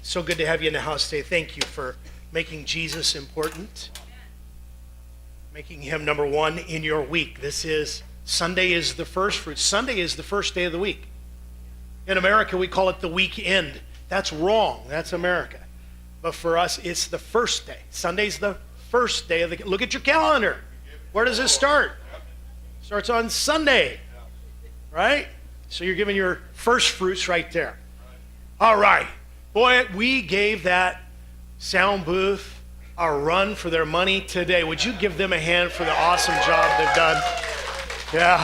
So good to have you in the house today. Thank you for making Jesus important, making him number one in your week. Sunday is the first fruit. Sunday is the first day of the week. In America, we call it the weekend. That's wrong. That's America. But for us, it's the first day. Sunday's the first day of the... Look at your calendar. Where does it start? It starts on Sunday, right? So you're giving your first fruits right there. All right. Boy, we gave that sound booth a run for their money today. Would you give them a hand for the awesome job they've done? Yeah.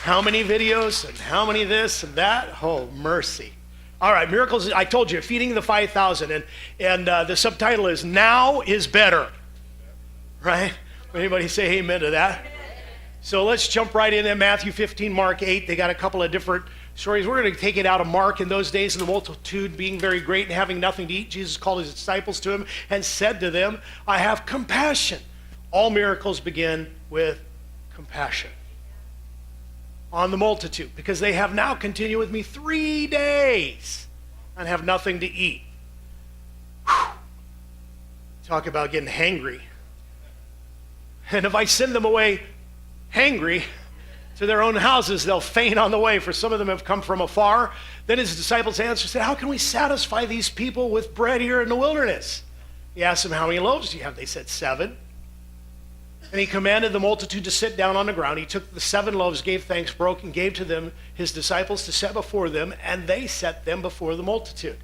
How many videos and how many this and that? Oh, mercy. All right, miracles. I told you, feeding the 5,000. And the subtitle is Now is Better. Right? Anybody say amen to that? So let's jump right in there. Matthew 15, Mark 8. They got a couple of different stories. We're going to take it out of Mark. In those days, in the multitude being very great and having nothing to eat, Jesus called his disciples to him and said to them, I have compassion. All miracles begin with compassion on the multitude, because they have now continued with me 3 days and have nothing to eat. Whew. Talk about getting hangry. And if I send them away hangry to their own houses, they'll faint on the way, for some of them have come from afar. Then his disciples answered, said, how can we satisfy these people with bread here in the wilderness? He asked them, how many loaves do you have? They said, 7. And he commanded the multitude to sit down on the ground. He took the 7 loaves, gave thanks, broke, and gave to them, his disciples, to set before them, and they set them before the multitude.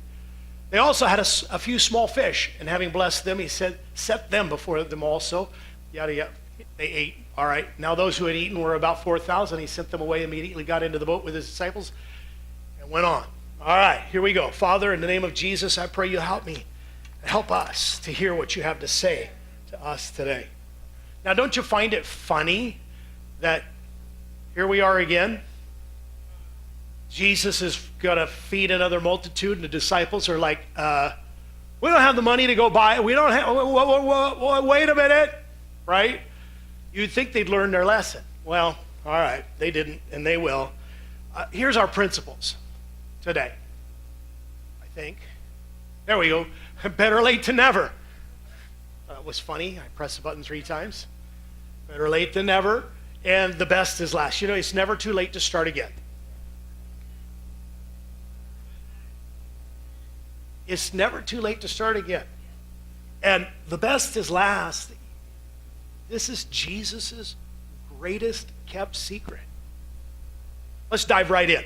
They also had a few small fish, and having blessed them, he said, set them before them also. Yada, yada. They ate. All right. Now those who had eaten were about 4,000. He sent them away immediately, got into the boat with his disciples, and went on. All right, here we go. Father, in the name of Jesus, I pray you help me. Help us to hear what you have to say to us today. Now, don't you find it funny that here we are again? Jesus is going to feed another multitude, and the disciples are like, we don't have the money to go buy it. We don't have, wait a minute, right? You'd think they'd learn their lesson. Well, all right, they didn't, and they will. Here's our principles today, I think. There we go. Better late than never. It was funny. I pressed the button 3 times. Better late than never. And the best is last. You know, it's never too late to start again. It's never too late to start again. And the best is last. This is Jesus's greatest kept secret. Let's dive right in.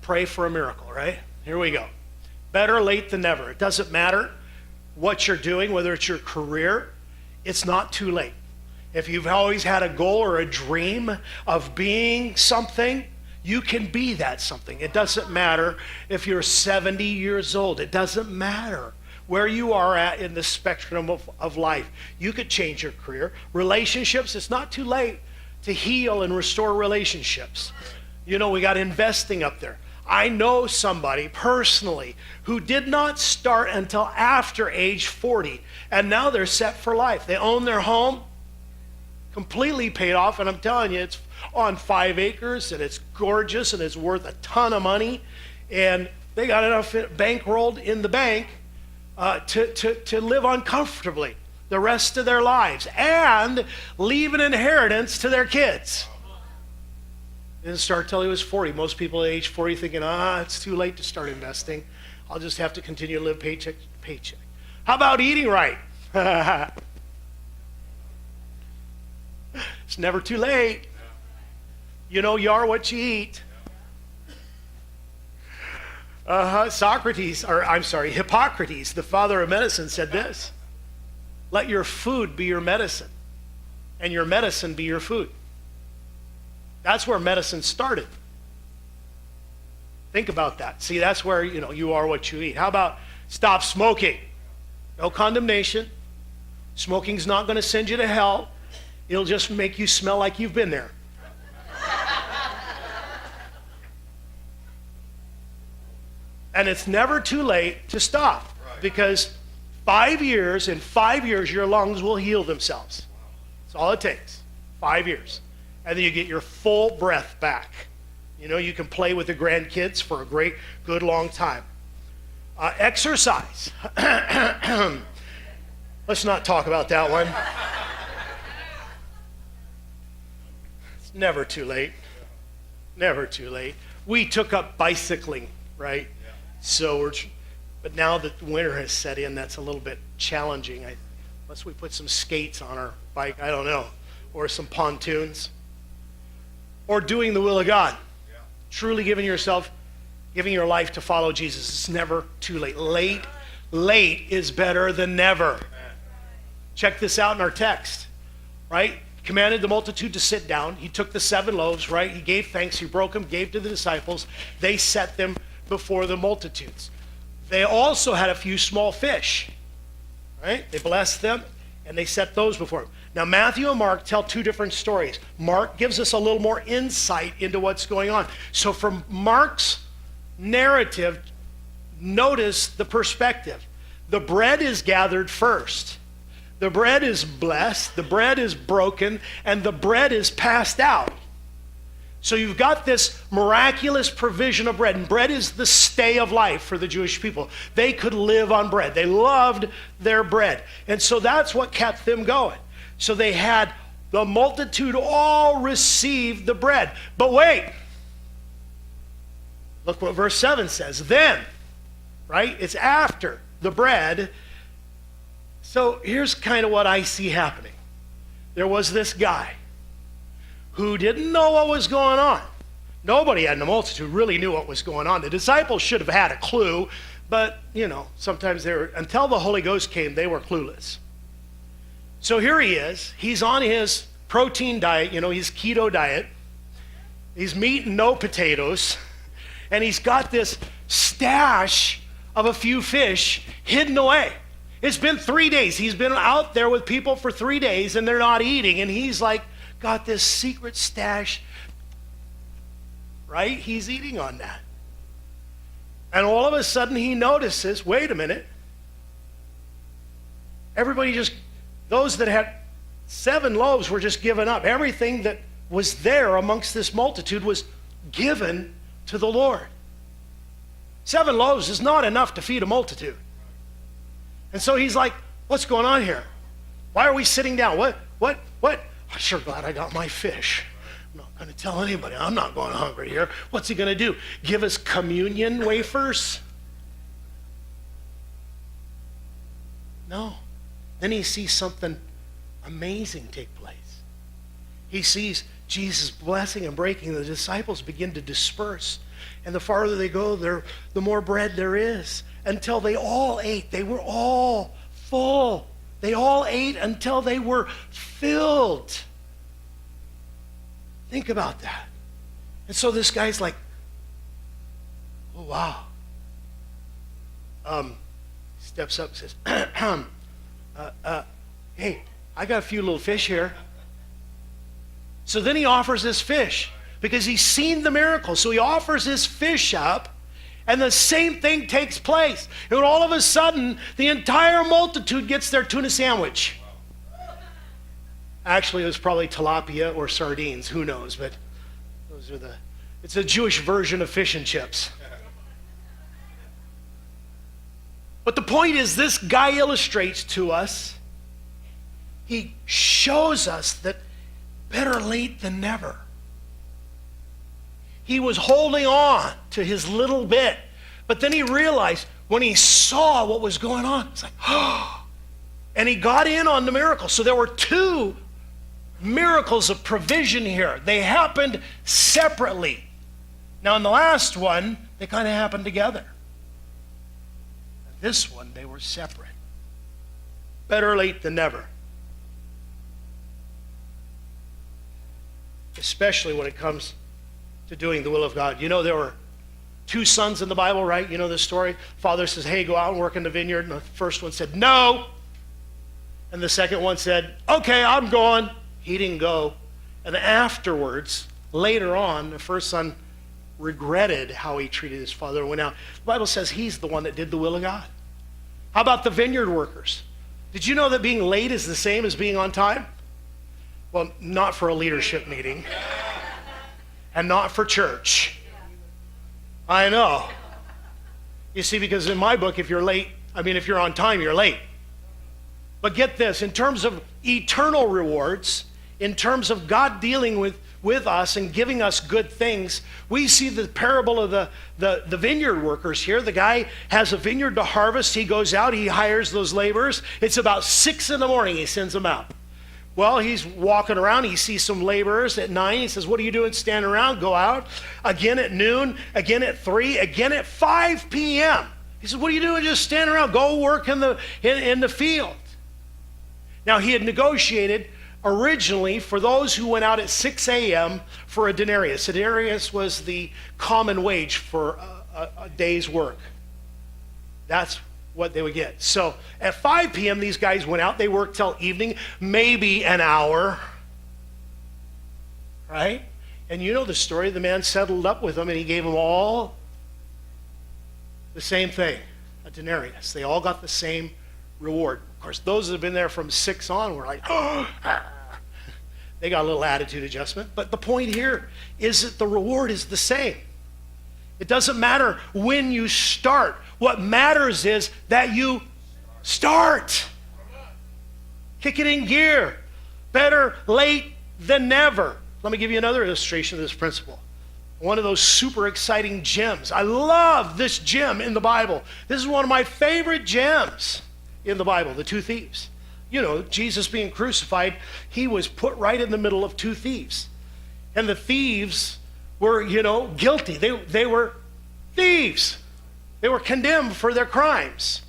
Pray for a miracle, right? Here we go. Better late than never. It doesn't matter what you're doing, whether it's your career, it's not too late. If you've always had a goal or a dream of being something, you can be that something. It doesn't matter if you're 70 years old. It doesn't matter where you are at in the spectrum of life. You could change your career. Relationships, it's not too late to heal and restore relationships. You know, we got investing up there. I know somebody personally who did not start until after age 40, and now they're set for life. They own their home, completely paid off, and I'm telling you, it's on 5 acres, and it's gorgeous, and it's worth a ton of money, and they got enough bankrolled in the bank to live on comfortably the rest of their lives and leave an inheritance to their kids. Didn't start till he was 40. Most people at age 40 thinking, it's too late to start investing. I'll just have to continue to live paycheck to paycheck. How about eating right? It's never too late. You know, you are what you eat. Hippocrates, the father of medicine, said this: let your food be your medicine, and your medicine be your food. That's where medicine started. Think about that. See, that's where, you are what you eat. How about stop smoking? No condemnation. Smoking's not going to send you to hell. It'll just make you smell like you've been there. And it's never too late to stop, because in 5 years, your lungs will heal themselves. That's all it takes. 5 years. And then you get your full breath back. You can play with the grandkids for a good long time. Exercise. Let's not talk about that one. It's never too late. Never too late. We took up bicycling, right? Yeah. But now that winter has set in, that's a little bit challenging. Unless we put some skates on our bike, I don't know, or some pontoons, or doing the will of God. Yeah. Truly giving your life to follow Jesus. It's never too late. Late is better than never. Amen. Check this out in our text, right? Commanded the multitude to sit down. He took the 7 loaves, right? He gave thanks. He broke them, gave to the disciples. They set them before the multitudes. They also had a few small fish, right? They blessed them, and they set those before them. Now, Matthew and Mark tell 2 different stories. Mark gives us a little more insight into what's going on. So from Mark's narrative, notice the perspective. The bread is gathered first. The bread is blessed, the bread is broken, and the bread is passed out. So you've got this miraculous provision of bread, and bread is the stay of life for the Jewish people. They could live on bread. They loved their bread. And so that's what kept them going. So they had the multitude all receive the bread. But wait, look what verse 7 says. Then, right? It's after the bread. So here's kind of what I see happening. There was this guy who didn't know what was going on. Nobody in the multitude really knew what was going on. The disciples should have had a clue, but, sometimes until the Holy Ghost came, they were clueless. So here he is. He's on his protein diet, his keto diet. He's meat and no potatoes. And he's got this stash of a few fish hidden away. It's been 3 days. He's been out there with people for 3 days, and they're not eating. And he's got this secret stash, right? He's eating on that. And all of a sudden he notices, wait a minute. Those that had 7 loaves were just given up. Everything that was there amongst this multitude was given to the Lord. 7 loaves is not enough to feed a multitude. And so he's like, what's going on here? Why are we sitting down? What? I'm sure glad I got my fish. I'm not going to tell anybody. I'm not going hungry here. What's he going to do? Give us communion wafers? No. Then he sees something amazing take place. He sees Jesus blessing and breaking. The disciples begin to disperse. And the farther they go, the more bread there is. Until they all ate. They were all full. They all ate until they were filled. Think about that. And so this guy's like, oh, wow. Steps up and says, hey, I got a few little fish here. So then he offers this fish because he's seen the miracle. So he offers this fish up. And the same thing takes place. And all of a sudden, the entire multitude gets their tuna sandwich. Actually, it was probably tilapia or sardines. Who knows? But it's a Jewish version of fish and chips. But the point is, this guy illustrates to us, he shows us that better late than never. He was holding on to his little bit. But then he realized when he saw what was going on, it's like, oh. And he got in on the miracle. So there were 2 miracles of provision here. They happened separately. Now in the last one, they kind of happened together. This one, they were separate. Better late than never. Especially when it comes to doing the will of God. There were 2 sons in the Bible, right? You know this story? Father says, hey, go out and work in the vineyard. And the first one said, no. And the second one said, okay, I'm going. He didn't go. And afterwards, later on, the first son regretted how he treated his father and went out. The Bible says he's the one that did the will of God. How about the vineyard workers? Did you know that being late is the same as being on time? Well, not for a leadership meeting. And not for church. I know. You see, because in my book, if you're on time, you're late. But get this, in terms of eternal rewards, in terms of God dealing with us and giving us good things, we see the parable of the vineyard workers here. The guy has a vineyard to harvest. He goes out, he hires those laborers. It's about 6 in the morning, he sends them out. Well, he's walking around, he sees some laborers at 9. He says, what are you doing standing around? Go out. Again at noon, again at 3, again at 5 p.m. He says, what are you doing just standing around? Go work in the field. Now, he had negotiated originally for those who went out at 6 a.m. for a denarius. A denarius was the common wage for a day's work. That's what they would get. So at 5 p.m., these guys went out. They worked till evening, maybe an hour. Right? And you know the story. The man settled up with them, and he gave them all the same thing, a denarius. They all got the same reward. Of course, those that have been there from 6 on were like, oh, they got a little attitude adjustment. But the point here is that the reward is the same. It doesn't matter when you start. What matters is that you start. Kick it in gear. Better late than never. Let me give you another illustration of this principle. One of those super exciting gems. I love this gem in the Bible. This is one of my favorite gems in the Bible, the two thieves. You know, Jesus being crucified, he was put right in the middle of two thieves. And the thieves were, guilty. They were thieves. They were condemned for their crimes.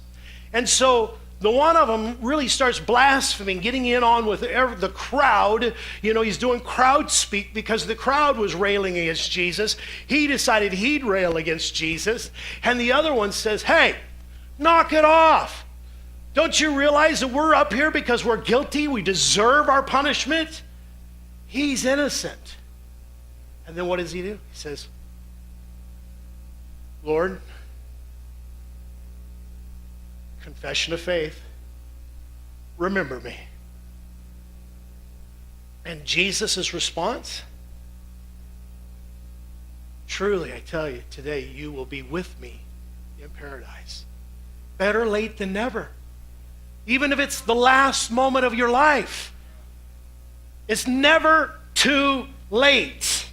And so the one of them really starts blaspheming, getting in on with the crowd. He's doing crowd speak because the crowd was railing against Jesus. He decided he'd rail against Jesus. And the other one says, hey, knock it off. Don't you realize that we're up here because we're guilty? We deserve our punishment. He's innocent. And then what does he do? He says, Lord, confession of faith, remember me. And Jesus' response, truly, I tell you, today you will be with me in paradise. Better late than never. Even if it's the last moment of your life, it's never too late.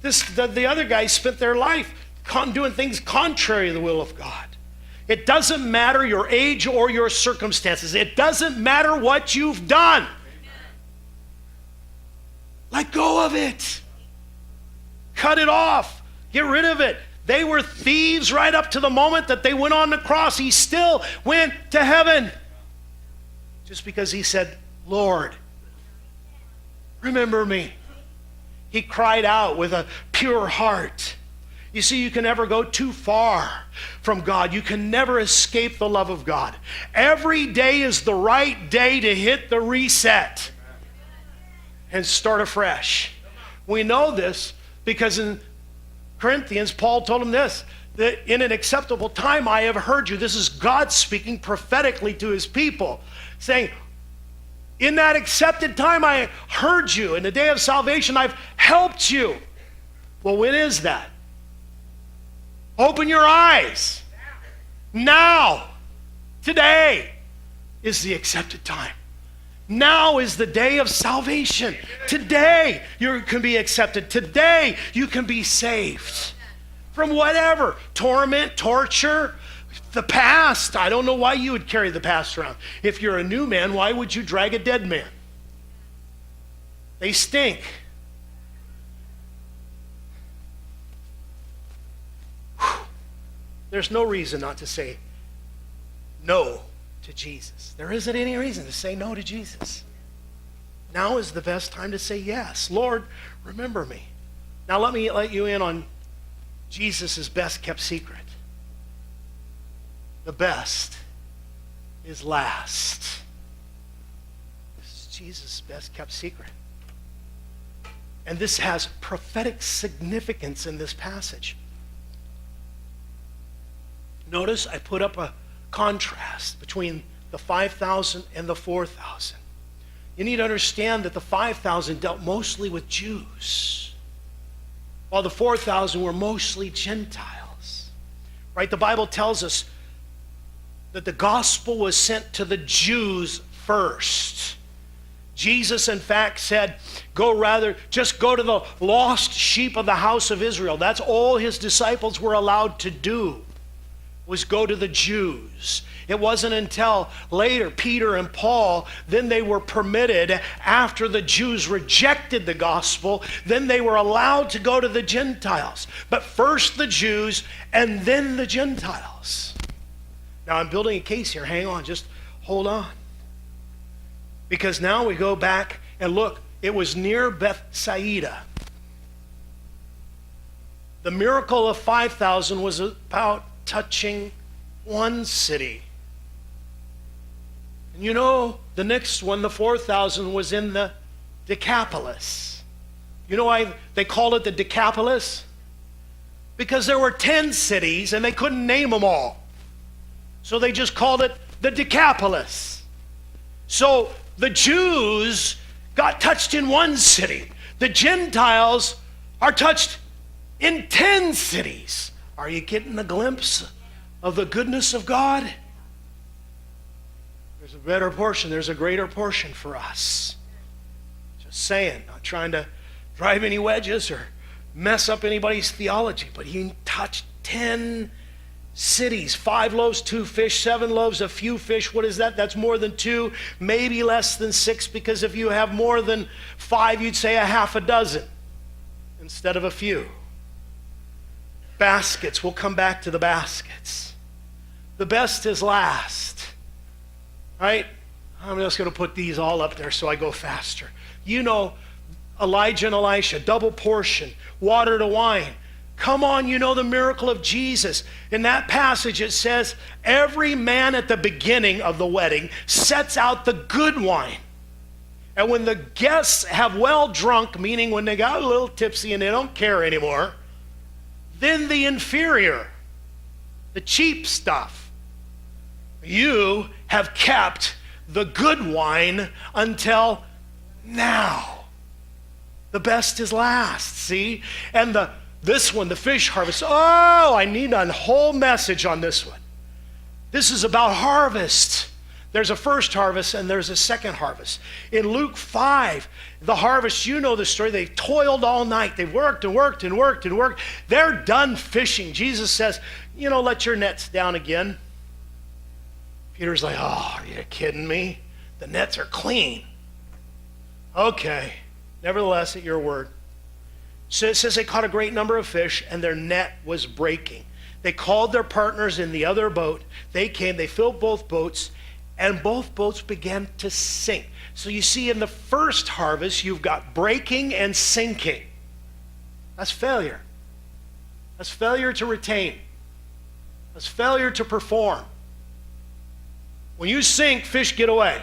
The other guys spent their life doing things contrary to the will of God. It doesn't matter your age or your circumstances. It doesn't matter what you've done. Let go of it. Cut it off. Get rid of it. They were thieves right up to the moment that they went on the cross. He still went to heaven. Just because he said, Lord, remember me. He cried out with a pure heart. You see, you can never go too far from God. You can never escape the love of God. Every day is the right day to hit the reset and start afresh. We know this because in Corinthians, Paul told them this, that in an acceptable time I have heard you. This is God speaking prophetically to his people, saying, in that accepted time I heard you. In the day of salvation I've helped you. Well, when is that? Open your eyes. Now. Today is the accepted time. Now is the day of salvation. Today you can be accepted. Today you can be saved from whatever. Torment, torture, the past. I don't know why you would carry the past around. If you're a new man, why would you drag a dead man? They stink. There's no reason not to say no to Jesus. There isn't any reason to say no to Jesus. Now is the best time to say yes. Lord, remember me. Now let me let you in on Jesus' best kept secret. The best is last. This is Jesus' best kept secret. And this has prophetic significance in this passage. Notice I put up a contrast between the 5,000 and the 4,000. You need to understand that the 5,000 dealt mostly with Jews, while the 4,000 were mostly Gentiles. right? The Bible tells us that the gospel was sent to the Jews first. Jesus, in fact, said, just go to the lost sheep of the house of Israel. That's all his disciples were allowed to do, was go to the Jews. It wasn't until later, Peter and Paul, then they were permitted, after the Jews rejected the gospel, then they were allowed to go to the Gentiles. But first the Jews, and then the Gentiles. Now I'm building a case here. Hang on, just hold on. Because now we go back and look, it was near Bethsaida. The miracle of 5,000 was about touching one city. And you know, the next one, the 4,000, was in the Decapolis. You know why they called it the Decapolis? Because there were 10 cities and they couldn't name them all. So they just called it the Decapolis. So the Jews got touched in one city. The Gentiles are touched in 10 cities. Are you getting a glimpse of the goodness of God? There's a better portion. There's a greater portion for us. Just saying, not trying to drive any wedges or mess up anybody's theology, but he touched 10 cities. 5 loaves, 2 fish, 7 loaves, a few fish. What is that? That's more than 2, maybe less than 6, because if you have more than 5, you'd say a half a dozen instead of a few. Baskets. We'll come back to the baskets. The best is last. Right? I'm just going to put these all up there so I go faster. You know, Elijah and Elisha, double portion, water to wine. Come on, you know the miracle of Jesus. In that passage it says, every man at the beginning of the wedding sets out the good wine. And when the guests have well drunk, meaning when they got a little tipsy and they don't care anymore, then the inferior, the cheap stuff, you have kept the good wine until now. The best is last, see? And this one, the fish harvest, I need a whole message on this one. This is about harvest. There's a first harvest and there's a second harvest. In Luke 5, the harvest, you know the story. They toiled all night. They worked and worked and worked and worked. They're done fishing. Jesus says, let your nets down again. Peter's like, are you kidding me? The nets are clean. Okay. Nevertheless, at your word. So it says they caught a great number of fish and their net was breaking. They called their partners in the other boat. They came, they filled both boats, and both boats began to sink. So you see, in the first harvest, you've got breaking and sinking. That's failure. That's failure to retain. That's failure to perform. When you sink, fish get away.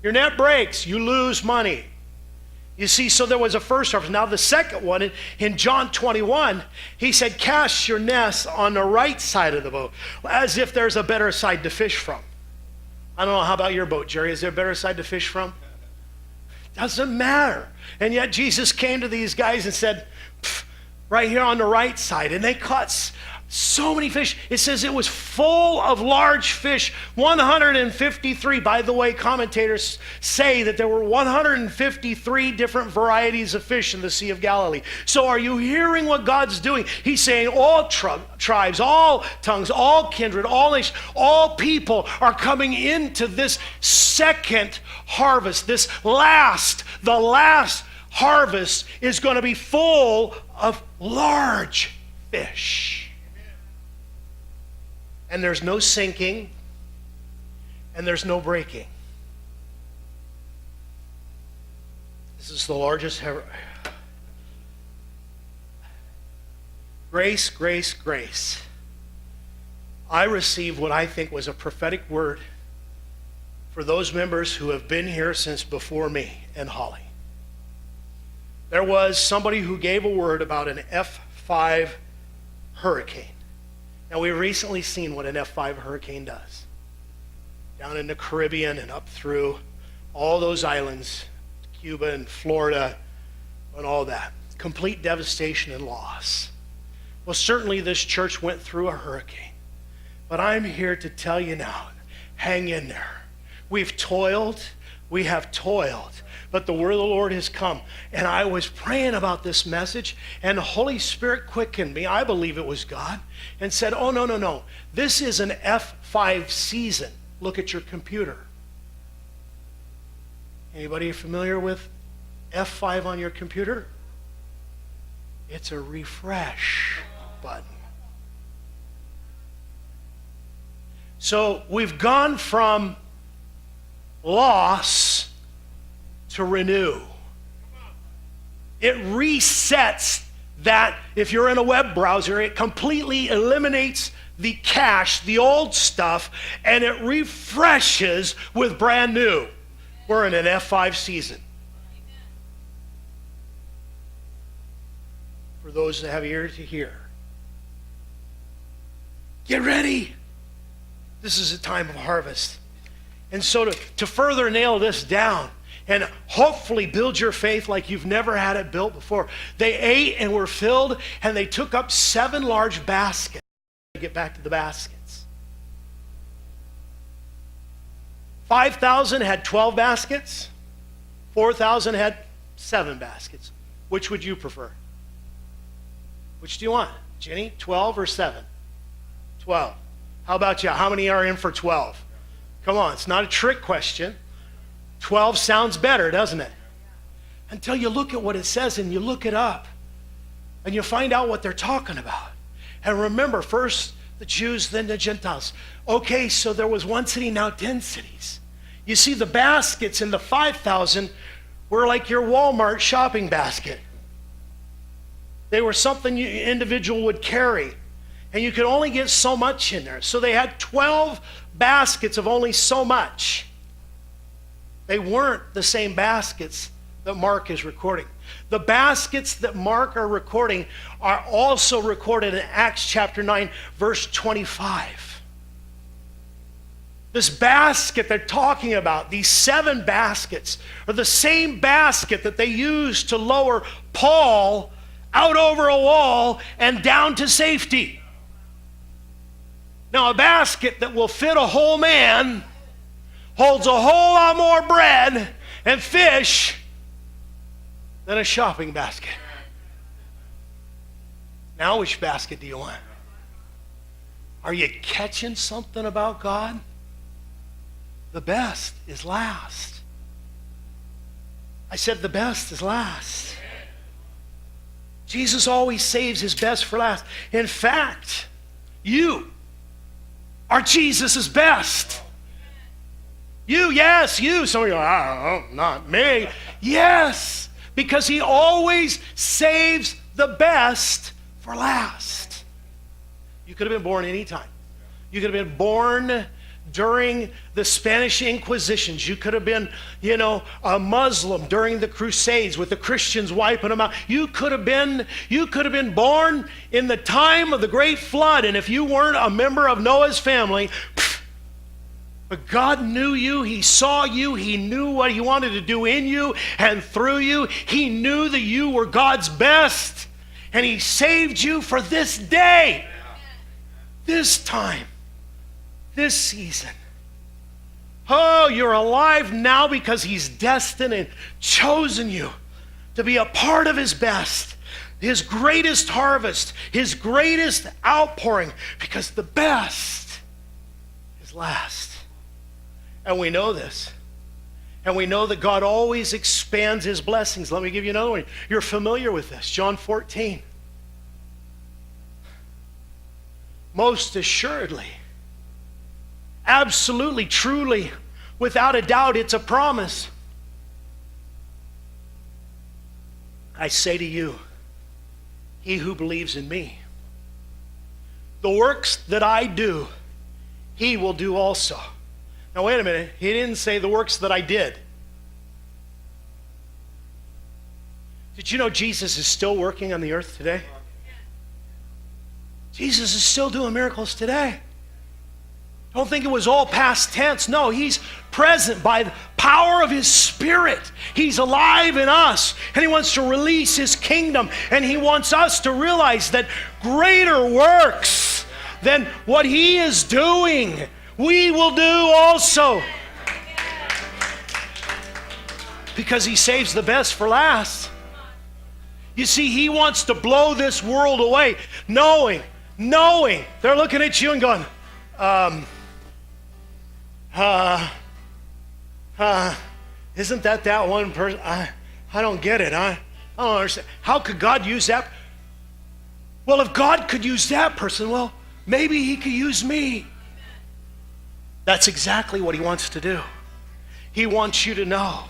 Your net breaks, you lose money. You see, so there was a first harvest. Now the second one, in John 21, he said, cast your nets on the right side of the boat, as if there's a better side to fish from. I don't know, how about your boat, Jerry? Is there a better side to fish from? Doesn't matter. And yet Jesus came to these guys and said, right here on the right side, and they caught so many fish. It says it was full of large fish, 153. By the way, commentators say that there were 153 different varieties of fish in the Sea of Galilee. So are you hearing what God's doing? He's saying all tribes, all tongues, all kindred, all nations, all people are coming into this second harvest. The last harvest is going to be full of large fish. And there's no sinking, and there's no breaking. This is the largest grace, grace, grace. I received what I think was a prophetic word for those members who have been here since before me and Holly. There was somebody who gave a word about an F5 hurricane. Now, we've recently seen what an F5 hurricane does. Down in the Caribbean and up through all those islands, Cuba and Florida and all that. Complete devastation and loss. Well, certainly this church went through a hurricane. But I'm here to tell you now, hang in there. We've toiled, we have toiled, but the word of the Lord has come. And I was praying about this message, and the Holy Spirit quickened me. I believe it was God, and said, oh, no. This is an F5 season. Look at your computer. Anybody familiar with F5 on your computer? It's a refresh button. So we've gone from loss to renew. It resets that. If you're in a web browser, it completely eliminates the cache, the old stuff, and it refreshes with brand new. We're in an F5 season. For those that have ear to hear, get ready. This is a time of harvest. And so to further nail this down and hopefully build your faith like you've never had it built before, they ate and were filled, and they took up 7 large baskets. Get back to the baskets. 5,000 had 12 baskets. 4,000 had 7 baskets. Which would you prefer? Which do you want? Jenny, 12 or 7? 12. How about you? How many are in for 12? Come on, it's not a trick question. 12 sounds better, doesn't it? Until you look at what it says and you look it up and you find out what they're talking about. And remember, first the Jews, then the Gentiles. Okay, so there was one city, now 10 cities. You see, the baskets in the 5,000 were like your Walmart shopping basket. They were something you individual would carry. And you could only get so much in there. So they had 12 baskets of only so much. They weren't the same baskets that Mark is recording. The baskets that Mark are recording are also recorded in Acts chapter 9, verse 25. This basket they're talking about, these 7 baskets, are the same basket that they used to lower Paul out over a wall and down to safety. Now, a basket that will fit a whole man holds a whole lot more bread and fish than a shopping basket. Now, which basket do you want? Are you catching something about God? The best is last. I said the best is last. Jesus always saves his best for last. In fact, you are Jesus' best. You, yes, you. Some of you are, oh, not me. Yes, because he always saves the best for last. You could have been born anytime. You could have been born during the Spanish Inquisitions. You could have been, a Muslim during the Crusades with the Christians wiping them out. You could have been born in the time of the Great Flood, and if you weren't a member of Noah's family, but God knew you, he saw you, he knew what he wanted to do in you and through you. He knew that you were God's best, and he saved you for this day, this time, this season. Oh, you're alive now because he's destined and chosen you to be a part of his best, his greatest harvest, his greatest outpouring, because the best is last. And we know this. And we know that God always expands his blessings. Let me give you another one. You're familiar with this. John 14. Most assuredly, absolutely, truly, without a doubt, it's a promise. I say to you, he who believes in me, the works that I do, he will do also. Now wait a minute, he didn't say the works that I did. Did you know Jesus is still working on the earth today? Jesus is still doing miracles today. Don't think it was all past tense. No, he's present by the power of His Spirit. He's alive in us, and He wants to release His kingdom, and He wants us to realize that greater works than what He is doing, we will do also. Because He saves the best for last. You see, He wants to blow this world away, knowing, they're looking at you and going, isn't that one person? I don't get it. I don't understand. How could God use that? Well, if God could use that person, well, maybe He could use me. That's exactly what He wants to do. He wants you to know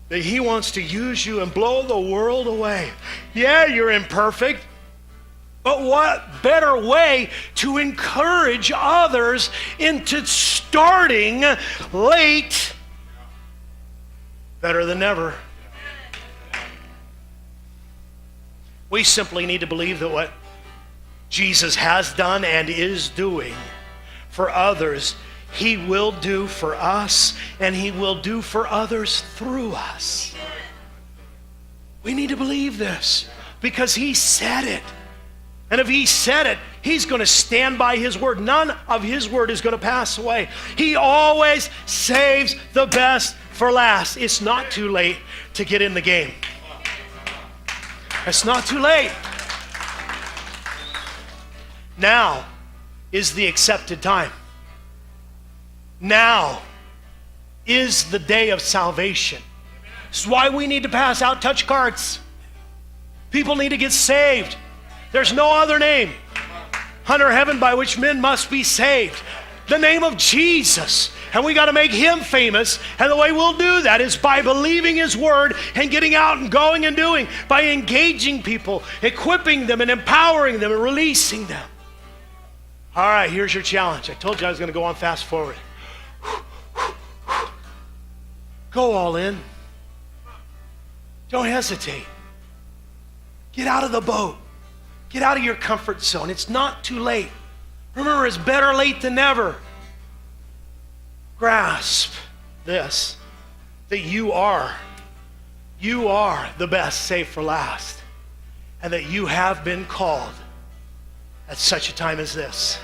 that He wants to use you and blow the world away. Yeah, you're imperfect, but what better way to encourage others into starting late better than never? We simply need to believe that what Jesus has done and is doing for others, He will do for us, and He will do for others through us. We need to believe this because He said it. And if He said it, He's going to stand by His word. None of His word is going to pass away. He always saves the best for last. It's not too late to get in the game. It's not too late. Now is the accepted time. Now is the day of salvation. This is why we need to pass out touch cards. People need to get saved. There's no other name under heaven by which men must be saved. The name of Jesus. And we got to make Him famous. And the way we'll do that is by believing His word and getting out and going and doing. By engaging people, equipping them and empowering them and releasing them. All right, here's your challenge. I told you I was going to go on fast forward. Go all in. Don't hesitate. Get out of the boat. Get out of your comfort zone. It's not too late. Remember, it's better late than never. Grasp this, that you are the best saved for last, and that you have been called at such a time as this.